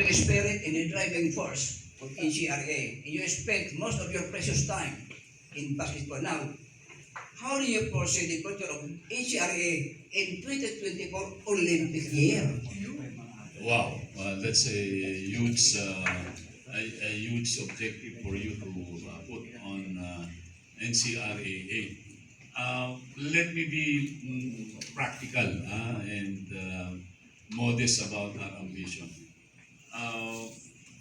the spirit and the driving force of NCRA. And you spent most of your precious time in basketball. Now, how do you foresee the future of NCRA in 2024 Olympic year? Wow, that's a huge objective for you to put on NCRAA. Let me be practical and modest about our ambition.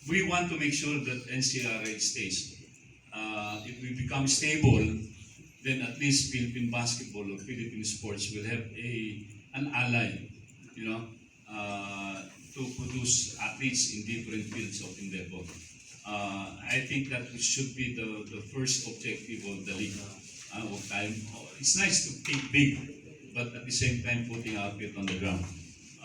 We want to make sure that NCRA stays. If we become stable, then at least Philippine basketball or Philippine sports will have an ally, you know, to produce athletes in different fields of endeavor. I think that should be the first objective of the league. It's nice to think big, but at the same time putting our feet on the ground.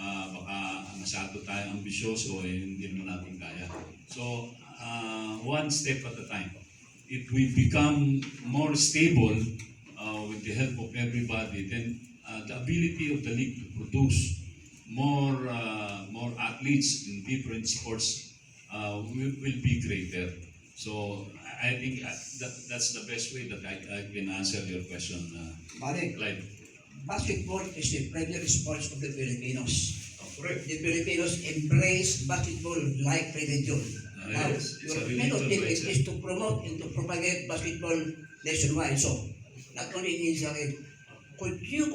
Baka masyado tayo ambisyoso hindi naman natin kaya. So, one step at a time. If we become more stable with the help of everybody, then the ability of the league to produce more athletes in different sports will be greater. So I think that's the best way that I can answer your question, Clyde. Basketball is the premier sport of the Filipinos. Correct. The Filipinos embrace basketball like religion. Now, Yes, it's your a main religion, objective right, is to promote and to propagate basketball nationwide. So, not only in Israel, could you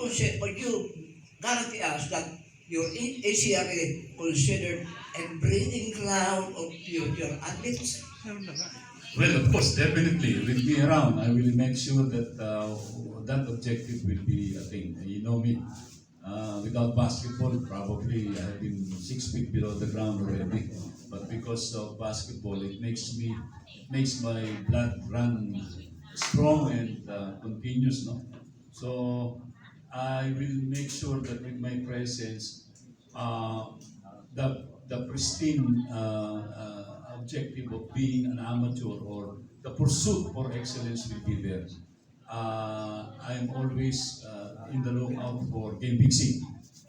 guarantee us that your NCRA considered a breeding ground of future athletes? Well, of course, definitely. With me around, I will make sure that that objective will be a thing. You know me. Without basketball, probably I've been 6 feet below the ground already. But because of basketball, it makes my blood run strong and continuous. No, so I will make sure that with my presence, the pristine objective of being an amateur or the pursuit for excellence will be there. I'm always in the lookout for game fixing.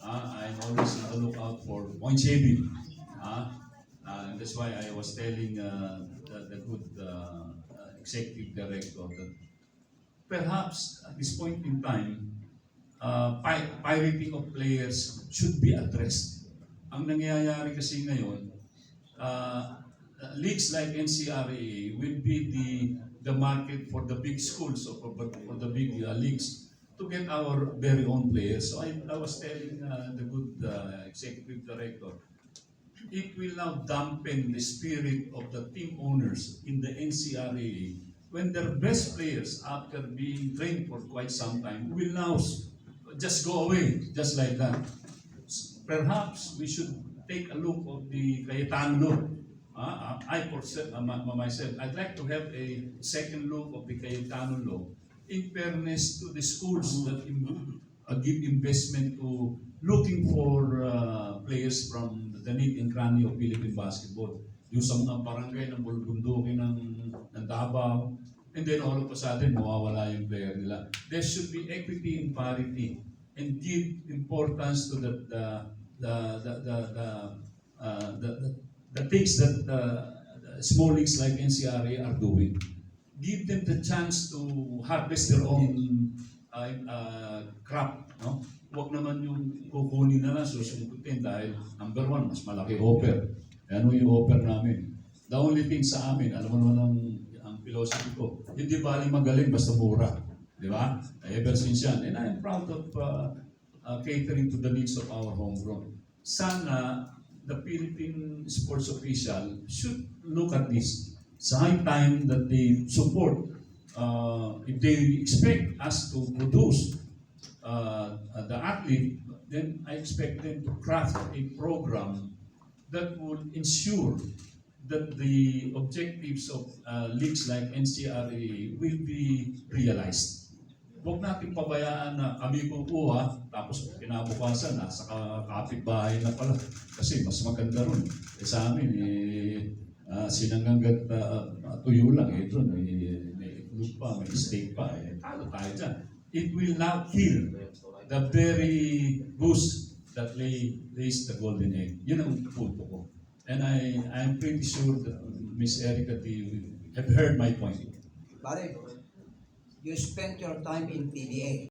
I'm always in the lookout for point shaving. And that's why I was telling the good executive director that perhaps at this point in time, pirating of players should be addressed. Ang nangyayari kasi ngayon, leagues like NCRAA will be the market for the big schools or for the big leagues to get our very own players. So I was telling the good executive director, it will now dampen the spirit of the team owners in the NCRAA when their best players, after being trained for quite some time, will now just go away, just like that. Perhaps we should take a look of the Cayetano law. Myself, I'd like to have a second look of the Cayetano law in fairness to the schools that give investment to looking for players from the need and cranny of Philippine basketball. Yung sa mga barangay ng bulbundukin ng Davao, and then all of a sudden, mawawala yung player nila. There should be equity and parity and give importance to the things that the small leagues like NCRA are doing. Give them the chance to harvest their own crop. No? Huwag naman yung kukunin na lang susundutin dahil number one, mas malaki offer. Ano yung offer namin? The only thing sa amin, alam mo naman ang philosophy ko, hindi baling magaling basta mura. Di ba? Ever since yan. And I'm proud of catering to the needs of our homegrown. Sana the Philippine sports official should look at this. It's high time that they support. If they expect us to produce the athlete, then I expect them to craft a program that would ensure that the objectives of leagues like NCRAA will be realized. Huwag natin pabayaan na kami kukuha, tapos kinabukasan, nasa kapitbahay na pala. Kasi mas maganda ron. Sa amin, sinanganggat tuyo lang. Ito, may lupa, may steak pa. Talo tayo dyan. It will now kill the very goose that lays the golden egg. Yun ang punto ko. And I'm pretty sure that Miss Erica T have heard my point. Pare, you spent your time in PBA.